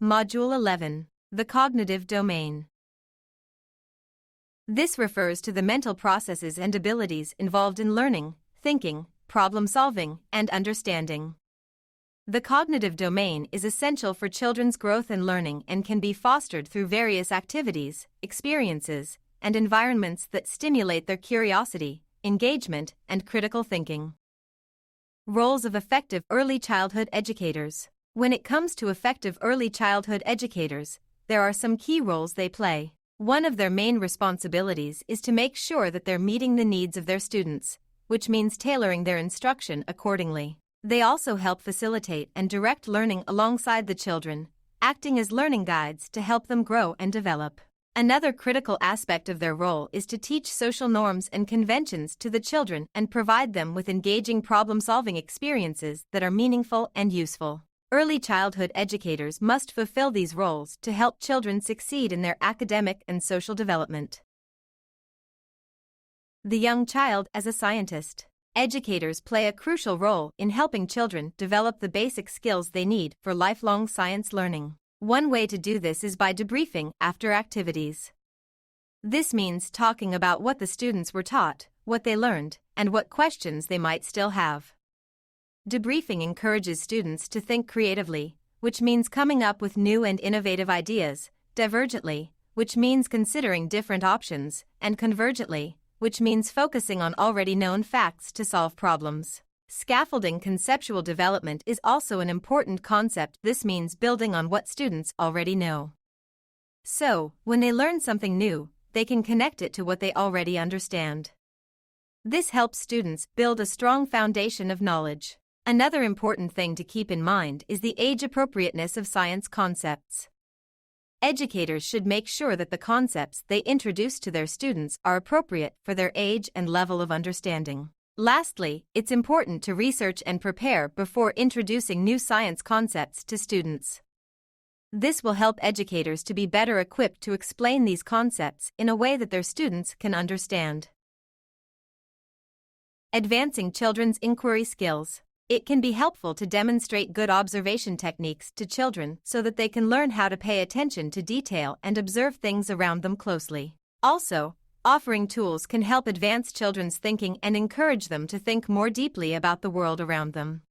Module 11. The Cognitive Domain. This refers to the mental processes and abilities involved in learning, thinking, problem-solving, and understanding. The cognitive domain is essential for children's growth and learning and can be fostered through various activities, experiences, and environments that stimulate their curiosity, engagement, and critical thinking. Roles of effective early childhood educators. When it comes to effective early childhood educators, there are some key roles they play. One of their main responsibilities is to make sure that they're meeting the needs of their students, which means tailoring their instruction accordingly. They also help facilitate and direct learning alongside the children, acting as learning guides to help them grow and develop. Another critical aspect of their role is to teach social norms and conventions to the children and provide them with engaging problem-solving experiences that are meaningful and useful. Early childhood educators must fulfill these roles to help children succeed in their academic and social development. The young child as a scientist. Educators play a crucial role in helping children develop the basic skills they need for lifelong science learning. One way to do this is by debriefing after activities. This means talking about what the students were taught, what they learned, and what questions they might still have. Debriefing encourages students to think creatively, which means coming up with new and innovative ideas, divergently, which means considering different options, and convergently, which means focusing on already known facts to solve problems. Scaffolding conceptual development is also an important concept. This means building on what students already know. So, when they learn something new, they can connect it to what they already understand. This helps students build a strong foundation of knowledge. Another important thing to keep in mind is the age appropriateness of science concepts. Educators should make sure that the concepts they introduce to their students are appropriate for their age and level of understanding. Lastly, it's important to research and prepare before introducing new science concepts to students. This will help educators to be better equipped to explain these concepts in a way that their students can understand. Advancing children's inquiry skills. It can be helpful to demonstrate good observation techniques to children so that they can learn how to pay attention to detail and observe things around them closely. Also, offering tools can help advance children's thinking and encourage them to think more deeply about the world around them.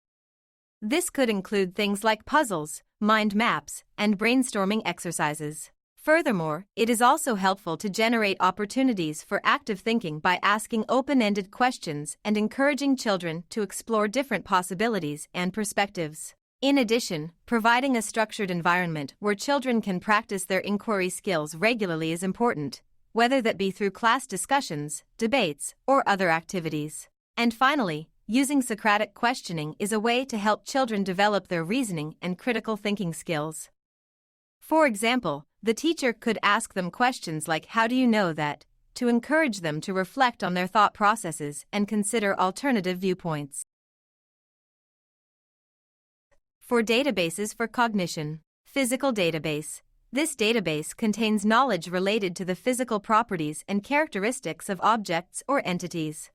This could include things like puzzles, mind maps, and brainstorming exercises. Furthermore, it is also helpful to generate opportunities for active thinking by asking open-ended questions and encouraging children to explore different possibilities and perspectives. In addition, providing a structured environment where children can practice their inquiry skills regularly is important, whether that be through class discussions, debates, or other activities. And finally, using Socratic questioning is a way to help children develop their reasoning and critical thinking skills. For example, the teacher could ask them questions like "How do you know that?" to encourage them to reflect on their thought processes and consider alternative viewpoints. For databases for cognition. Physical database. This database contains knowledge related to the physical properties and characteristics of objects or entities.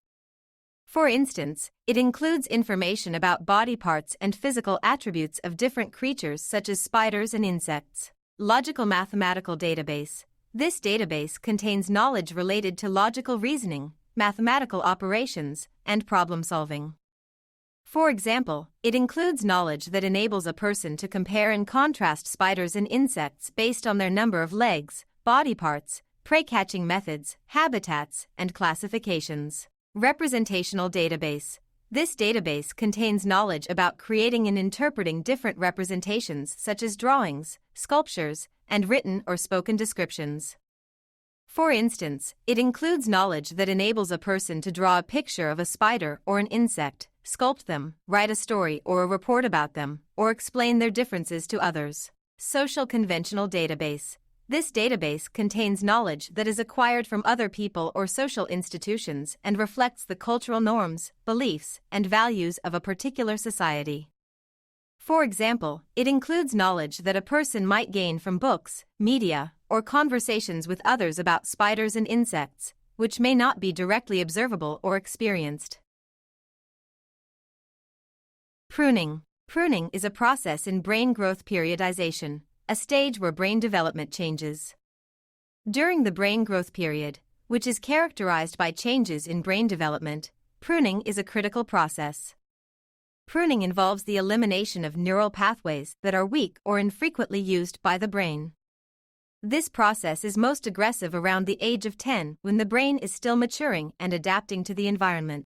For instance, it includes information about body parts and physical attributes of different creatures such as spiders and insects. Logical mathematical database. This database contains knowledge related to logical reasoning, mathematical operations, and problem solving. For example, it includes knowledge that enables a person to compare and contrast spiders and insects based on their number of legs, body parts, prey-catching methods, habitats, and classifications. Representational database. This database contains knowledge about creating and interpreting different representations such as drawings, sculptures, and written or spoken descriptions. For instance, it includes knowledge that enables a person to draw a picture of a spider or an insect, sculpt them, write a story or a report about them, or explain their differences to others. Social conventional database. This database contains knowledge that is acquired from other people or social institutions and reflects the cultural norms, beliefs, and values of a particular society. For example, it includes knowledge that a person might gain from books, media, or conversations with others about spiders and insects, which may not be directly observable or experienced. Pruning. Pruning is a process in brain growth periodization. a stage where brain development changes. During the brain growth period, which is characterized by changes in brain development, pruning is a critical process. Pruning involves the elimination of neural pathways that are weak or infrequently used by the brain. This process is most aggressive around the age of 10 when the brain is still maturing and adapting to the environment.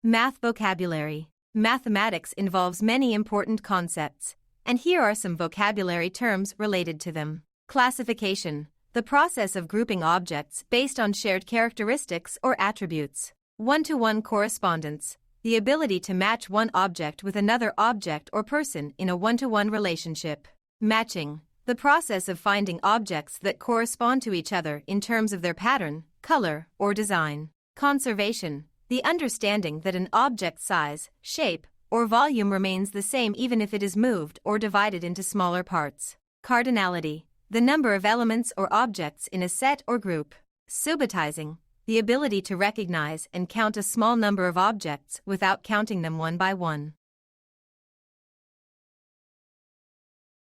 Math vocabulary. Mathematics involves many important concepts, and here are some vocabulary terms related to them. Classification, the process of grouping objects based on shared characteristics or attributes. One-to-one correspondence, the ability to match one object with another object or person in a one-to-one relationship. Matching, the process of finding objects that correspond to each other in terms of their pattern, color, or design. Conservation, the understanding that an object's size, shape, or volume remains the same even if it is moved or divided into smaller parts. Cardinality, the number of elements or objects in a set or group. Subitizing, the ability to recognize and count a small number of objects without counting them one by one.